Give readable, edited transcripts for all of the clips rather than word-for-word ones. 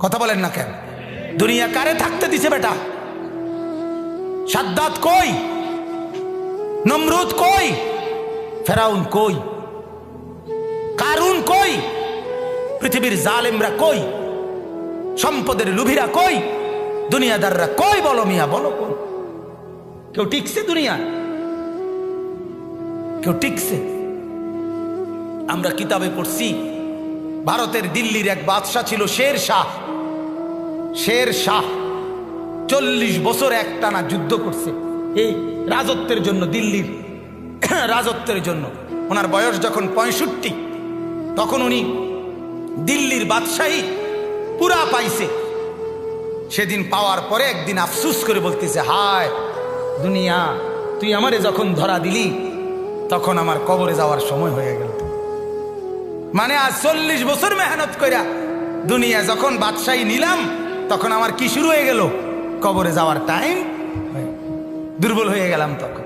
কথা বলেন না কেন? দুনিয়া কারে থাকতে দিছে বেটা? সাদ্দাত কই? নমরুদ কই? ফেরাউন কই? কারুন কই? পৃথিবীর জালেমরা কই? সম্পদের লুভিরা কই? দুনিয়াদাররা কই? বলো মিয়া, বলো কই? কেউ টিকছে দুনিয়া? কেউ টিকছে? আমরা কিতাবে পড়ছি ভারতের দিল্লির এক বাদশা ছিল শের শাহ। শের শাহ 40 বছর একটানা যুদ্ধ করছে এই রাজত্বের জন্য, দিল্লির রাজত্বের জন্য। ওনার বয়স যখন 65, তখন উনি দিল্লির বাদশাহী পুরা পাইছে। সেদিন পাওয়ার পরে একদিন আফসুস করে বলতেছে, হায় দুনিয়া, তুই আমারে যখন ধরা দিলি তখন আমার কবরে যাওয়ার সময় হয়ে গেল। মানে আজ 40 বছর মেহনত কইরা দুনিয়া যখন বাদশাহী নিলাম, তখন আমার কি শুরু হয়ে গেল? কবরে যাওয়ার টাইম। দুর্বল হয়ে গেলাম তখন।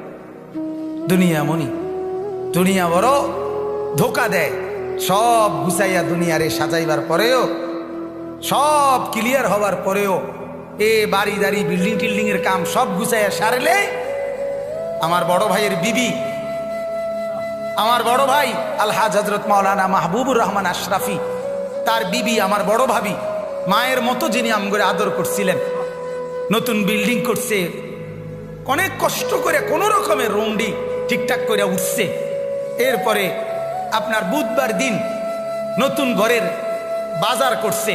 দুনিয়া মনি, দুনিয়া বড় ধোকা দেয়। সব গুছাইয়া দুনিয়ারে সাজাইবার পরেও, সব ক্লিয়ার হবার পরেও, এ বাড়ি দাড়ি বিল্ডিং টিল্ডিং এর কাম সব গুছাইয়া সারলে আমার বড় ভাইয়ের বিবি, আমার বড় ভাই আলহাজ হযরত মাওলানা মাহবুবুর রহমান আশরাফি, তার বিবি আমার বড় ভাবি, মায়ের মতো যিনি আমগরে আদর করছিলেন, নতুন বিল্ডিং করছে, অনেক কষ্ট করে কোন রকমের রুমডি ঠিকঠাক করে উঠছে। এরপরে আপনার বুধবার দিন নতুন ঘরের বাজার করছে,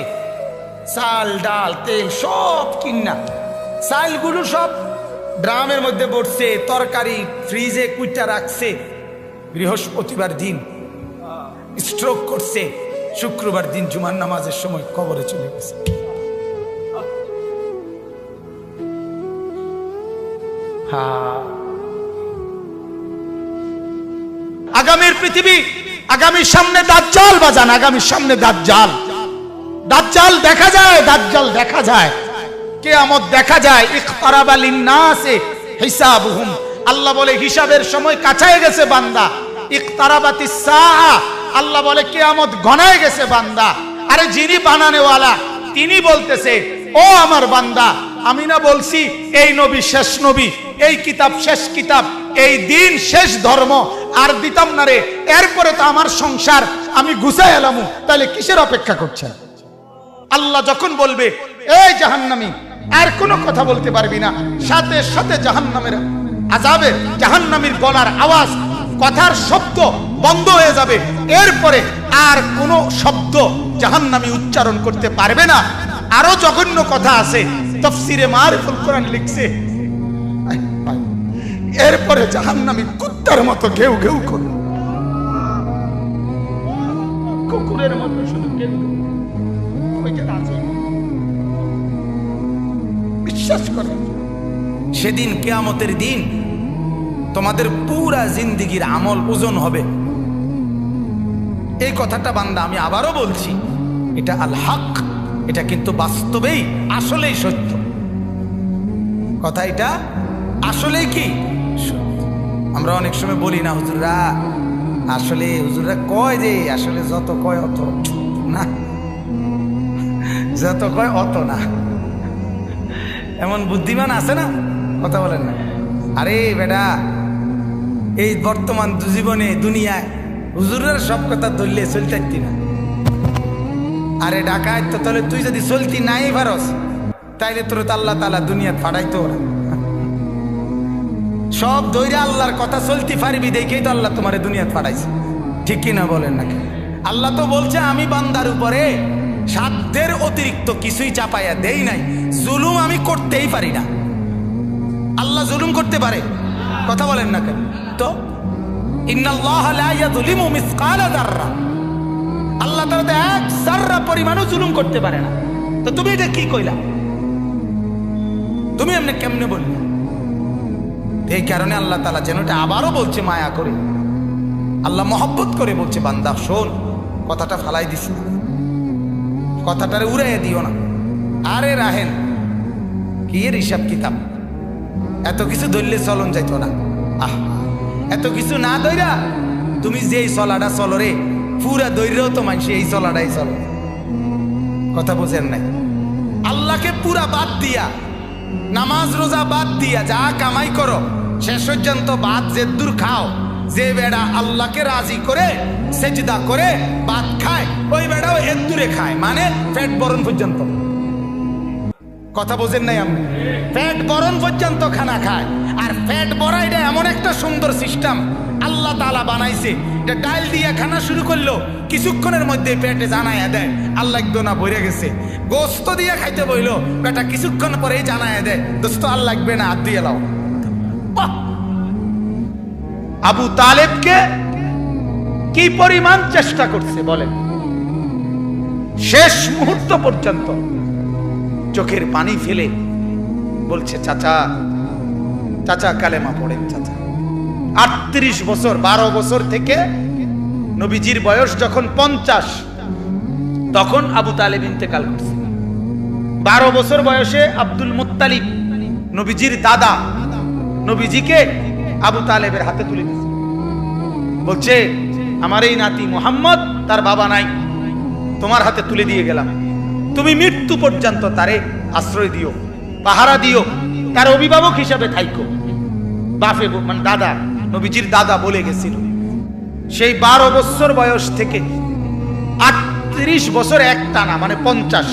চাল ডাল তেল সব কিনা, চালগুলো সব ড্রামের মধ্যে পড়ছে, তরকারি ফ্রিজে কুইটা রাখছে। বৃহস্পতিবার দিন স্ট্রোক করছে, শুক্রবার দিন জুমার নামাজের সময় কবরে চলে গেছে। আগামীর পৃথিবী, আগামীর সামনে দাজ্জাল বাজান, আগামীর সামনে দাজ্জাল। দাজ্জাল দেখা যায়, দাজ্জাল দেখা যায়, কিয়ামত দেখা যায়। ইকতারাবা লিন্নাসি হিসাবুহুম, আল্লাহ বলে হিসাবের সময় কাছায় গেছে বান্দা। ইকতারাবাতিস সাআ, আল্লাহ বলে কিয়ামত ঘনায় গেছে বান্দা। আরে যিনি বানানেওয়ালা তিনি বলতেছে, ও আমার বান্দা, আমি না বলছি এই নবী শেষ নবী, এই কিতাব শেষ কিতাব, এই দিন শেষ ধর্ম, আর দিতাম না রে। এরপরে তো আমার সংসার আমি গুছাই এলাম, তাহলে কিসের অপেক্ষা করছেন? আল্লাহ যখন বলবে এই জাহান্নামী, আর কোনো কথা বলতে পারবি না, সাথে সাথে জাহান্নামের আযাবের, জাহান্নামীর গলার আওয়াজ, কথার শব্দ বন্ধ হয়ে যাবে। এরপরে আর কোনো শব্দ জাহান্নামী উচ্চারণ করতে পারবে না। আরো জঘন্য কথা আছে, তাফসীরে মারিফুল কোরআন লিখছে, এরপরে জাহান্নামী কুত্তার মতো ঘেউ ঘেউ করবে, কুকুরের মতো শুধু ঘেউ ঘেউ। বিশ্বাস করেন, সেদিন কিয়ামতের দিন তোমাদের পুরা জিন্দেগির আমল ওজন হবে। এই কথাটা বান্দা আমি আবারও বলছি, এটা আল হক, এটা কিন্তু বাস্তবেই আসলেই সত্য কথা। এটা আসলেই কি আমরা অনেক সময় বলি না, হুজুররা আসলে, হুজুররা কয় যে আসলে যত কয় অত না, যত কয় অত না। এমন বুদ্ধিমান আছে না, কথা বলেন না। আরে বেটা, এই বর্তমান জীবনে দুনিয়ায় হুজুরের সব কথা ধরলে চলতে না। আরে ডাকায় তো, তাহলে তুই যদি চলতি নাই পারস, তাইলে তোর তো আল্লাহ তাআলা দুনিয়াত ফাটাইতো না। সব ধৈর্য আল্লাহর কথা চলতে পারবি দেখেই তো আল্লাহ তোমার দুনিয়াত ফাটাইছে, ঠিক কিনা বলেন নাকি? আল্লাহ তো বলছে আমি বান্দার উপরে সাধ্যের অতিরিক্ত কিছুই চাপাইয়া দেই নাই, জুলুম আমি করতেই পারি না। আল্লাহ জুলুম করতে পারে? কথা বলেন না কেন? তো ইন্নাল্লাহা লা ইয়াযলিমু মিসকালা যাররা, আল্লাহ তাআলা তো এক যাররা পরিমাণও জুলুম করতে পারে না। তো তুমি এটা কি কইলা? তুমি এমনি কেমনে বললে? এই কারণে আল্লাহ তাআলা যেন এটা আবারও বলছে মায়া করে, আল্লাহ মহব্বত করে বলছে, বান্দা শোন, কথাটা ফালাই দিস না, কথাটারে উড়াইয়া দিও না। আরে রাহেন কি এর হিসাব কিতাব, এত কিছু ধরলে চলন যাইতো না। আহ, এত কিছু না ধইরা তুমি যেই চলাটা চলো রে, পুরা দৈর্যও তো মানুষ এই চলাটাই চলো। কথা বোঝেন নাই? আল্লাহকে পুরা বাদ দিয়া, নামাজ রোজা বাদ দিয়া যা কামাই করো শেষ পর্যন্ত বাদ যে দূর খাও, যে বেড়া আল্লাহকে রাজি করে সেজদা করে বাদ খায় ওই বেড়াও এর দূরে খায়, মানে পেট বরণ পর্যন্ত। কথা বোঝেন নাই? আমি পেট বরণ পর্যন্ত খানা খায়। আর পেট ভরা এটা এমন একটা সুন্দর সিস্টেম আল্লাহ তাআলা বানাইছে, এটা ডাল দিয়ে খানা শুরু করলো কিছুক্ষণের মধ্যে পেটে জানায়া দেয় আল্লাহ একদম না ভরে গেছে। গোস্ত দিয়ে খাইতে বইলো বেটা কিছুক্ষণ পরেই জানায়া দেয় দোস্ত আর লাগবে না, হাত দিয়ে লাও। আবু তালেবকে কি পরিমাণ চেষ্টা করছে বলেন, শেষ মুহূর্ত পর্যন্ত চোখের পানি ফেলে বলছে চাচা চাচা কালেমা পড়েন চাচা। 38 বছর, 12 বছর থেকে নবীজির বয়স যখন 50 তখন আবু তালেব ইন্তেকাল করছে। 12 বছর বয়সে আব্দুল মুত্তালিব নবীজির দাদা নবীজিকে আবু তালেবের হাতে তুলে দিয়েছে, বলছে আমার এই নাতি মুহাম্মদ তার বাবা নাই, তোমার হাতে তুলে দিয়ে গেলাম, তুমি মৃত্যু পর্যন্ত তারে আশ্রয় দিও, পাহারা দিও, তার অভিভাবক হিসাবে থাইকো। বাপে মানে দাদা, নবীজির দাদা বলে গেছিল। সেই 12 বছর বয়স থেকে 38 বছর এক টানা মানে 50,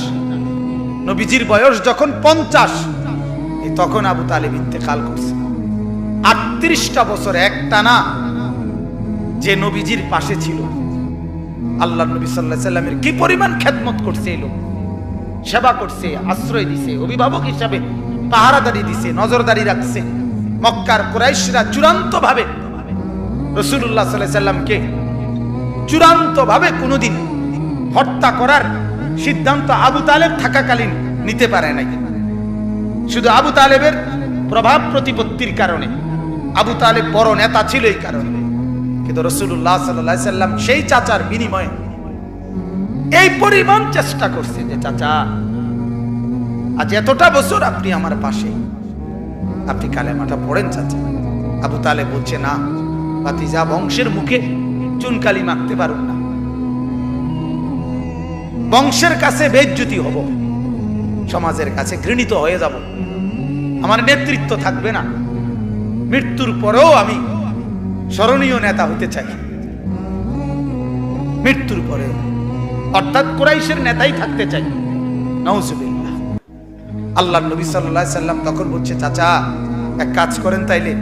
নবীজির বয়স যখন 50 তখন আবু তালেব ইন্তেকাল করছে। 38টা বছর এক টানা যে নবীজির পাশে ছিল, আল্লাহ নবী সাল্লাল্লাহু আলাইহি সাল্লামের কি পরিমাণ খেদমত করছে, এই লোক সেবা করছে, আশ্রয় দিছে, অভিভাবক হিসাবে পাহারাদারি দিছে, নজরদারি রাখছে। মক্কার কুরাইশরা চূড়ান্ত ভাবে রাসূলুল্লাহ সাল্লাল্লাহু আলাইহি সাল্লামকে চূড়ান্ত ভাবে কোনোদিন হত্যা করার সিদ্ধান্ত আবু তালেব থাকাকালীন নিতে পারে নাই। শুধু আবু তালেবের প্রভাব প্রতিপত্তির কারণে, আবু তালেব বড় নেতা ছিল এই কারণে, কিন্তু রাসূলুল্লাহ সাল্লাল্লাহু আলাইহি সাল্লাম সেই চাচার বিনিময়ে এই পরিমাণ চেষ্টা করছে যে চাচা আজ এতটা বছর আপনি আমার পাশে, আপনি কালেমাটা পড়েন চাচা। আবু তালেব বলছে না ভাতিজা, বংশের মুখে চুনকালি মাখতে পারুন না, বংশের কাছে বেইজ্জতি হব, সমাজের কাছে ঘৃণিত হয়ে যাব, আমার নেতৃত্ব থাকবে না, মৃত্যুর পরেও আমি স্মরণীয় নেতা হতে চাই, মৃত্যুর পরেও, অর্থাৎ কুরাইশের নেতাই থাকতে চাই। নাউজুবিল্লাহ। আল্লাহর নবী সাল্লাল্লাহু আলাইহি সাল্লাম তখন বলছে চাচা এক কাজ করেন তাইলে,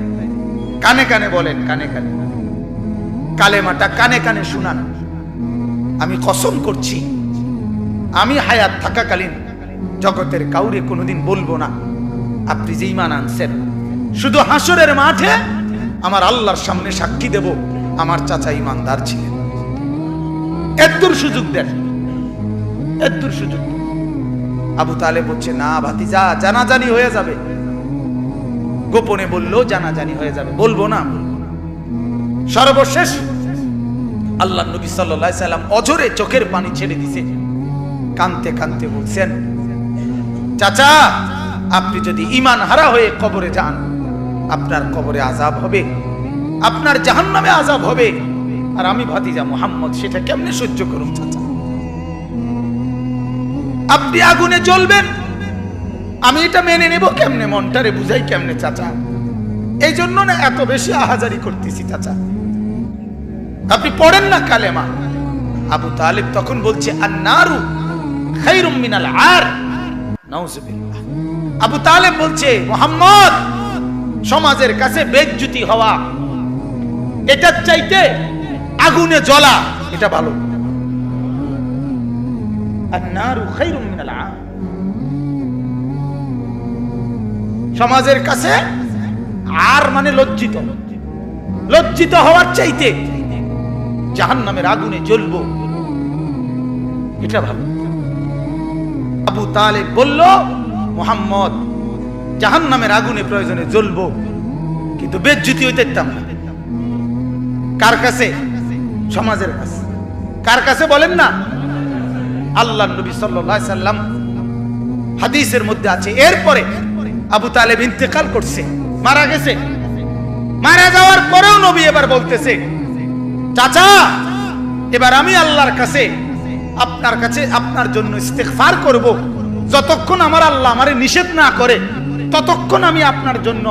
কানে কানে বলেন, কানে কানে কালেমাটা কানে কানে শুনান, আমি কসম করছি আমি হায়াত থাকাকালীন জগতের কাউরে কোনোদিন বলবো না আপনি যে ঈমান আনছেন, শুধু হাসরের মাঠে আমার আল্লাহর সামনে সাক্ষী দেব আমার চাচা ঈমানদার ছিলেন। এতদূর সুযোগ দেন, এতদূর সুযোগ। আবু তালেব বলছে না ভাতিজা, জানাজানি হয়ে যাবে, গোপনে বললেও জানাজানি হয়ে যাবে, বলবো না। সর্বশেষ আল্লাহ নবী সাল্লাল্লাহু আলাইহি সাল্লাম অঝরে চোখের পানি ছেড়ে দিছে, কাঁদতে কাঁদতে বলছেন চাচা আপনি যদি ঈমান হারা হয়ে কবরে যান, আপনার কবরে আযাব হবে, আপনার জাহান্নামে আযাব হবে, আর আমি ভাতিজা মুহাম্মদ সেটা কেমনে সহ্য করুন চাচা? আপনি আগুনে জ্বলবেন, আমি এটা মেনে নেব কেমনে, মনটারে বুঝাই কেমনে চাচা? এই জন্য না এত বেশি আহাজারি করতেছি চাচা, আপনি পড়েন না কালেমা। আবু তালেব তখন বলছে আন-নারু খায়রুম মিনাল আর। নাউজুবিল্লাহ। আবু তালেব বলছে মুহাম্মদ, সমাজের কাছে বেইজ্জতি হওয়া এটার চাইতে আগুনে জ্বলা এটা ভালো। আন-নারু খায়রুম মিনাল আর। সমাজের কাছে আর মানে লজ্জিত, লজ্জিত হওয়ার চাইতে জাহান্নামের আগুনে জ্বলবো এটা ভালো। আবু তালেব বলল মুহাম্মদ জাহান্নামের আগুনে প্রয়োজনে জ্বলবো, কিন্তু বেইজ্জতি হইতে দিতাম না। কার কাছে? সমাজের কাছে। কার কাছে বলেন না? আল্লাহর নবী সাল্লাল্লাহু আলাইহি সাল্লাম হাদিসের মধ্যে আছে এরপরে আবু তালেব ইন্তেকাল করছে, মারা গেছে। মারা যাওয়ার পরেও নবী এবার বলতেছে চাচা এবার আমি আল্লাহর কাছে আপনার কাছে আপনার জন্য ইস্তেগফার করব। যতক্ষণ আমার আল্লাহ আমারে নিষেধ না করে ততক্ষণ আমি আপনার জন্য।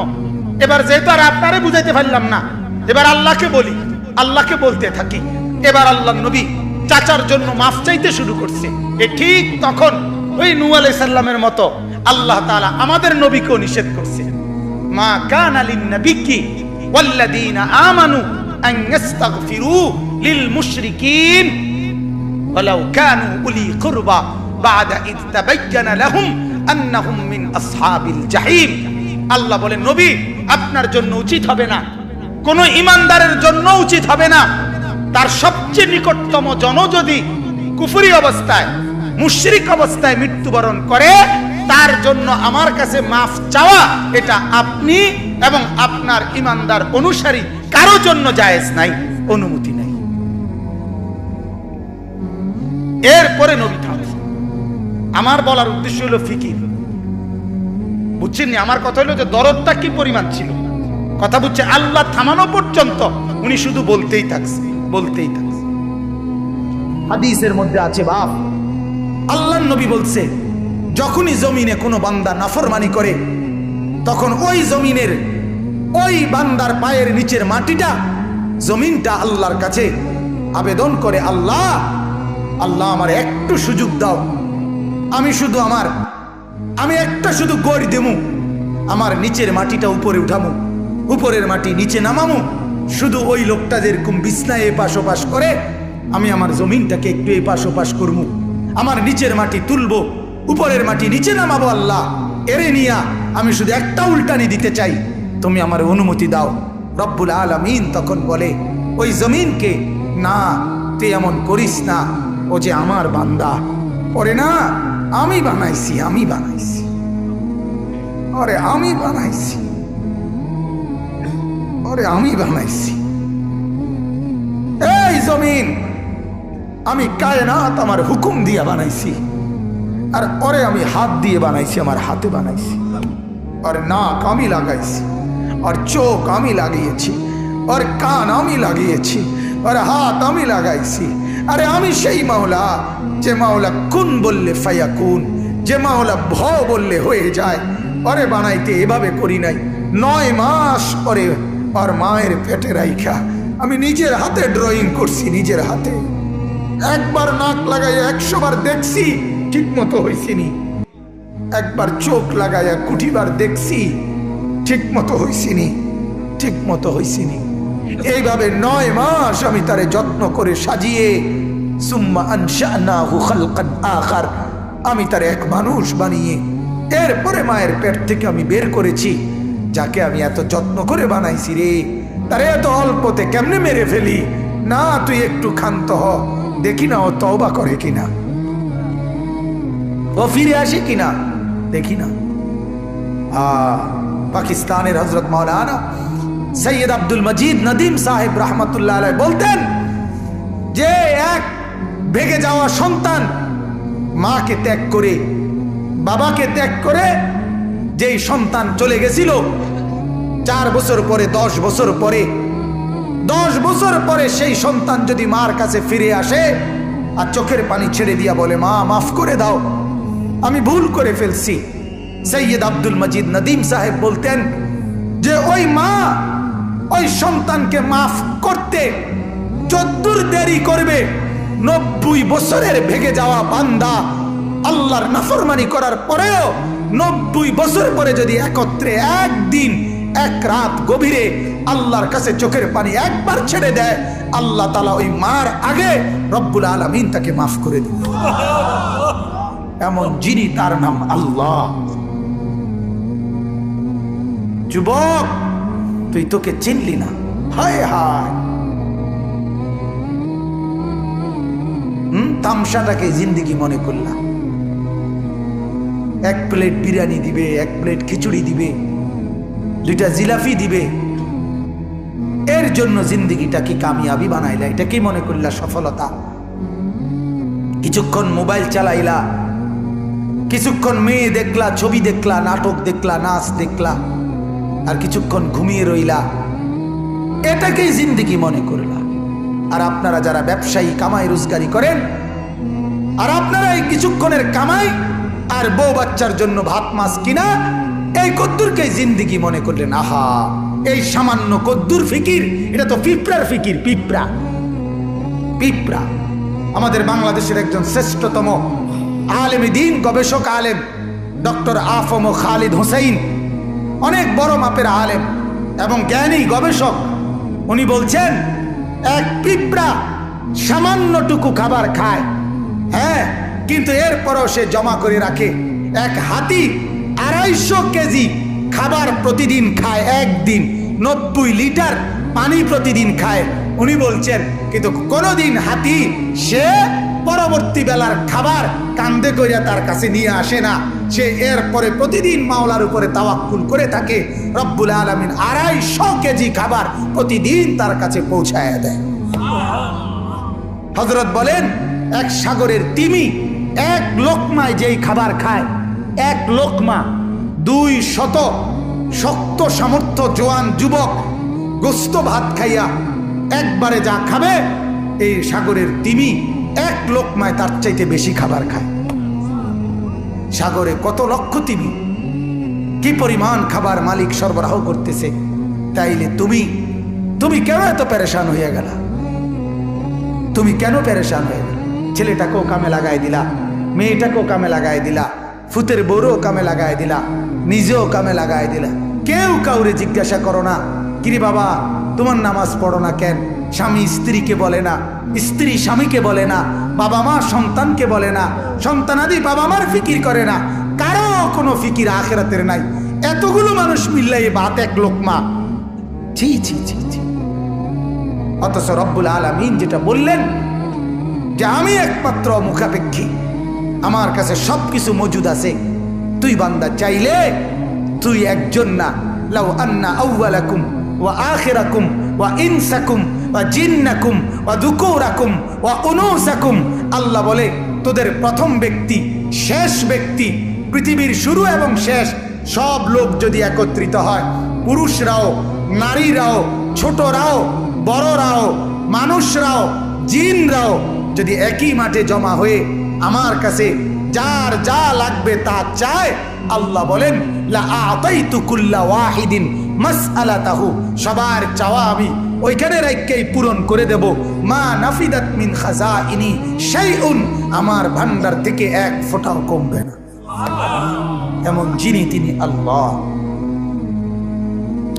এবার যেহেতু আর আপনারে বুঝাইতে পারলাম না, এবার আল্লাহকে বলি, আল্লাহকে বলতে থাকি। এবার আল্লাহর নবী চাচার জন্য মাফ চাইতে শুরু করছে। ঠিক তখন ওই নূহ আলাইহিস সালামের মতো আল্লাহ তাআলা আমাদের নবীকেও নিষেধ করছে, মা কানা লিন নাবিয়্যি ওয়াল্লাযীনা আমানু আন ইস্তাগফিরু লিল মুশরিকিন ওয়ালাউ কানু উলি কুরবা বা'দা ইয তাবায়্যানা লাহুম আন্নাহুম মিন আসহাবিল জাহিম। আল্লাহ বলেন, নবী আপনার জন্য উচিত হবে না, কোন ঈমানদারের জন্য উচিত হবে না, তার সবচেয়ে নিকটতম জন যদি কুফরি অবস্থায় মুশরিক অবস্থায় মৃত্যুবরণ করে, তার জন্য আমার কাছে মাফ চাওয়া এটা আপনি এবং আপনার ঈমানদার অনুসারী কারো জন্য জায়েজ নাই, অনুমতি নাই। এরপরে নবী থামছে। আমার বলার উদ্দেশ্য হলো ফিকির, বুঝছেন? আমার কথা হলো যে দরদটা কি পরিমাণ ছিল, কথা বুঝছে? আল্লাহ থামানো পর্যন্ত উনি শুধু বলতেই থাকছে, বলতেই থাকছে। হাদিসের মধ্যে আছে, বাপ আল্লাহর নবী বলছে, যখনই জমিনে কোনো বান্দা নাফরমানি করে তখন ওই জমিনের ওই বান্দার পায়ের নিচের মাটিটা, জমিনটা আল্লাহর কাছে আবেদন করে, আল্লাহ আল্লাহ আমার একটু সুযোগ দাও, আমি একটা শুধু গড় দেমু, আমার নিচের মাটিটা উপরে উঠামু, উপরের মাটি নিচে নামামু, শুধু ওই লোকটা যেরকম বিছনায় এপাশ ওপাশ করে আমি আমার জমিনটাকে একটু এপাশ ওপাশ করবো, আমার নিচের মাটি তুলবো, উপরের মাটি নিচে নামাবো, আল্লাহ এরে নিয়া আমি শুধু একটা উল্টানি দিতে চাই, তুমি আমার অনুমতি দাও। রব্বুল আলামিন তখন বলে ওই জমিনকে, না তুই এমন করিস না, ও যে আমার বান্দা, ওরে না আমি বানাইছি, আরে আমি বানাইছি, এই জমিন আমি কায়নাত আমার হুকুম দিয়ে বানাইছি, আর ওরে আমি হাত দিয়ে বানাইছি, আমার হাতে বানাইছি, আর নাক আমি লাগাইছি, আর চোখ আমি লাগিয়েছি, আর কান আমি লাগিয়েছি, আর হাত আমি লাগাইছি। আরে আমি সেই মাওলা যে মাওলা কুন বললে ফায়াকুন, যে মাওলা ভ বললে হয়ে যায়। ওরে বানাইতে এভাবে করি নাই, 9 মাস পরে আর মায়ের পেটে রাইখা আমি নিজের হাতে ড্রয়িং করছি, নিজের হাতে। একবার নাক লাগাইয়া 100 বার দেখছি, ঠিক মতো হয়েছিনি। একবার চোখ লাগাইয়া কুটিবার দেখছি, ঠিক মতো হয়েছিনি। এইভাবে 9 মাস আমি তারে যত্ন করে সাজিয়ে, সুম্মা আনশানাহু খালকান আখার, আমি তারে এক মানুষ বানিয়ে এরপরে মায়ের পেট থেকে আমি বের করেছি। যাকে আমি এত যত্ন করে বানাইছি রে, তারে এত অল্পতে কেমনে মেরে ফেলি? না তুই একটু ক্ষান্ত হ, দেখি না ও তওবা করে কিনা, ও ফিরে আসে কিনা, দেখি না। পাকিস্তানের হযরত মাওলানা সৈয়দ আব্দুল মজিদ নদীম সাহেব রহমতুল্লাহ আলাইহি বলতেন যে এক ভেগে যাওয়া সন্তান মাকে ত্যাগ করে, বাবাকে ত্যাগ করে যেই সন্তান চলে গেছিল, 4 বছর পরে 10 বছর পরে 10 বছর পরে সেই সন্তান যদি মার কাছে ফিরে আসে আর চোখের পানি ছেড়ে দিয়া বলে, মা মাফ করে দাও, আমি ভুল করে ফেলছি, সৈয়দ আব্দুল মজিদ নদীম সাহেব বলতেন যে ওই মা ওই সন্তানকে মাফ করতে যদ্দূর দেরি করবে, 90 বছরের ভেগে যাওয়া বান্দা আল্লাহর নাফরমানি করার পরেও 90 বছর পরে যদি একত্রে একদিন এক রাত গভীরে আল্লাহর কাছে চোখের পানি একবার ছেড়ে দেয়, আল্লাহ তাআলা ওই মার আগে রব্বুল আলামিন তাকে মাফ করে দিন। এমন যিনি, তার নাম আল্লাহ। যুবক তুই তোকে চিনলি না, হায় হায়, তামসাটাকে জিন্দেগি মনে করলাম। 1 প্লেট বিরিয়ানি দিবে, 1 প্লেট খিচুড়ি দিবে, 2টা জিলাপি দিবে, এর জন্য জিন্দেগিটা কি কামিয়াবি বানাইলা? এটা কি মনে করলা সফলতা? কিছুক্ষণ মোবাইল চালাইলা, কিছুক্ষণ মেয়ে দেখলা, ছবি দেখলা, নাটক দেখলা, নাচ দেখলা, আর কিছুক্ষণ ঘুমিয়ে রইলা, এটাকেই জিন্দেগি মনে করলা। আর আপনারা যারা ব্যবসায়ী কামাই রোজগারি করেন, আর আপনারা এই কিছুক্ষণের কামাই আর বউ বাচ্চার জন্য ভাত মাছ কিনা এই কদ্দুরকে জিন্দিগি মনে করলেন। আহা, এই সামান্য কদ্দুর ফিকির, এটা তো পিঁপড়ার ফিকির। পিঁপড়া পিঁপড়া। আমাদের বাংলাদেশের একজন শ্রেষ্ঠতম আলেমে দ্বীন, গবেষক আলেম ডক্টর আফম খালিদ হোসেন, অনেক বড় মাপের আলেম এবং জ্ঞানী গবেষক, উনি বলছেন এক পিঁপড়া সামান্যটুকু খাবার খায়, হ্যাঁ, কিন্তু এরপরও সে জমা করে রাখে। এক হাতি 250 কেজি খাবার প্রতিদিন খায়, একদিন 90 লিটার পানি প্রতিদিন খায়। উনি বলছেন কিন্তু কোনোদিন হাতি সে পরবর্তী বেলার খাবার কান্দে কইরা তার কাছে নিয়ে আসে না। সে এরপরে প্রতিদিন মাওলার উপরে তাওয়াক্কুল করে থাকে। রব্বুল আলামিন 250 কেজি খাবার প্রতিদিন তার কাছে পৌঁছায় দেয়। হযরত বলেন এক সাগরের তিমি এক লোকমায় যেই খাবার খায়, এক লোকমা 200 শক্ত সামর্থ্য জোয়ান যুবক গোস্ত ভাত খাইয়া একবারে যা খাবে, এই সাগরের তিমি এক লোকমায় তার চাইতে বেশি খাবার খায়। সাগরে কত লক্ষ তিমি, কি পরিমাণ খাবার মালিক সরবরাহ করতেছে। তাইলে তুমি কেন এত পেরেশান হইয়া গেলা? তুমি কেন পেরেশান হয়ে গেল? ছেলেটাকেও কামে লাগাই দিলা, মেয়েটাকেও কামে লাগাই দিলা, ফুতের বউরও কামে লাগাই দিলা, নিজেও কামে লাগাই দিলা। কেউ কাউরে জিজ্ঞাসা করো না, কিরে বাবা তোমার নামাজ পড়ো না কেন? স্বামী স্ত্রীকে বলে না, স্ত্রী স্বামীকে বলে না, বাবা মা সন্তানকে বলে না, সন্তানাদি বাবা মার ফিকির করে না, কারো কোনো ফিকির আখিরাতের নাই। এতগুলো মানুষ মিললে এই ভাত এক লোকমা, ছি ছি ছি ছি। অথচ রব্বুল আলামিন যেটা বললেন যে আমি একমাত্র মুখাপেক্ষী, আমার কাছে সবকিছু মজুদ আছে। তুই বান্দা চাইলে তুই একজন না, লাউ আন্না আউওয়ালাকুম ওয়া আখিরাকুম ওয়া ইনসাকুম ওয়া জিন্নাকুম ওয়া যুকুরাকুম ওয়া উনুসাকুম, আল্লাহ বলে তোদের প্রথম ব্যক্তি, শেষ ব্যক্তি, পৃথিবীর শুরু এবং শেষ সব লোক যদি একত্রিত হয়, পুরুষরাও নারীরাও ছোটরাও বড়রাও মানুষরাও জিনরাও যদি একই মাঠে জমা হয়ে আমার কাছে যার যা লাগবে তা চায়, আল্লাহ বলেন লা আতাইতু কুল্লা ওয়াহিদিন মাসআলাতাহু, সবার চাওয়া আমি ওইখানে রাখকেই পূরণ করে দেব। মা নাফিদাত মিন খাজাইনি শাইউন, আমার ভান্ডার থেকে এক ফোঁটাও কমবে না। এমন যিনি তিনি আল্লাহ।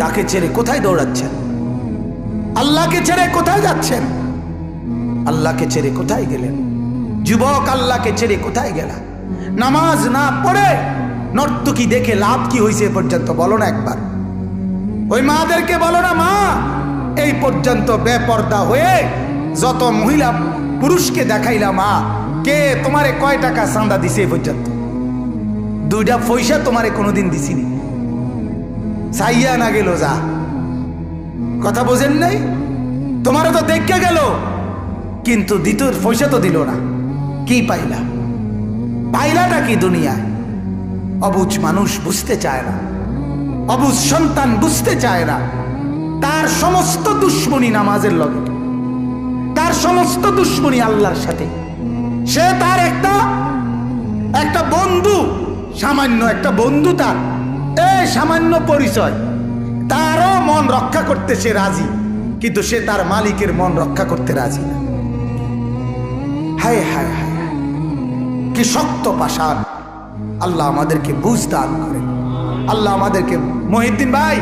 তাকে ছেড়ে কোথায় দৌড়াচ্ছেন? আল্লাহকে ছেড়ে কোথায় যাচ্ছেন? আল্লাহকে ছেড়ে কোথায় গেলেন? যুবক, আল্লাহকে ছেড়ে কোথায় গেলা? নামাজ না পড়ে নর্তকী দেখে লাভ কি হয়েছে পর্যন্ত বলো না একবার? ওই মাদেরকে বলো না, মা এই পর্যন্ত বেপর্দা হয়ে যত মহিলা পুরুষকে দেখাইলা, মা কে তোমারে কয় টাকা চাঁদা দিছে এই পর্যন্ত? 2টা পয়সা তোমারে কোনোদিন দিছিনি, চাইয়া না গেল যা। কথা বোঝেন নাই? তোমারও তো দেখে গেল, কিন্তু দ্বিতীয় পয়সা তো দিল না। কি পাইলা? পাইলাটা কি দুনিয়ায়? অবুঝ মানুষ বুঝতে চায় না, অবুঝ সন্তান বুঝতে চায় না। তার সমস্ত দুশ্মনী নামাজের লগে, তার সমস্ত দুশ্মনী আল্লাহর সাথে। সে তার একটা বন্ধু, সামান্য একটা বন্ধু, তার এই সামান্য পরিচয়, তারও মন রক্ষা করতে সে রাজি, কিন্তু সে তার মালিকের মন রক্ষা করতে রাজি না। হায় হায় হায়, কি শক্ত পাষাণ! আল্লাহ আমাদেরকে বুঝ দান করে। আল্লাহ আমাদেরকে, মহিউদ্দিন ভাই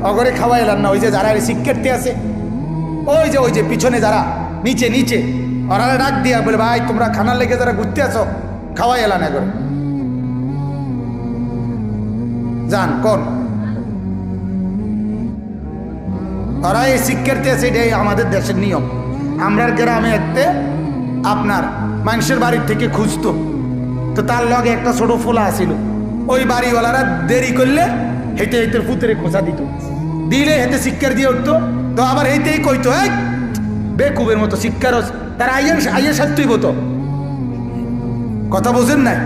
অগরে খাওয়াইলাম না, ওই যে যারা শিক্ষার্থী আছে, ওই যে পিছনে যারা নিচে ওরা ডাক দিয়া বলে, ভাই তোমরা খানার লেগে যারা ঘুরতে আছো খাওয়াই এলাম একবার, যান কোন ওরা এই শিক্ষার্থী আছে। এটাই আমাদের দেশের নিয়ম। আমরা গ্রামে একতে আপনার মানুষের বাড়ির থেকে খুঁজতো, তো তার লগে একটা ছোট ফোলা আছিল, ওই বাড়িওয়ালারা দেরি করলে হেঁটে হেঁটে পুতরে খোঁচা দিত, দিলে হেঁটে শিক্ষার দিয়ে উঠতো, তো আবার হেঁটেই কইতো এই বেকুবের মতো শিক্ষার, তারা আইয়ের সাথেই হতো। কথা বোঝেন নাই?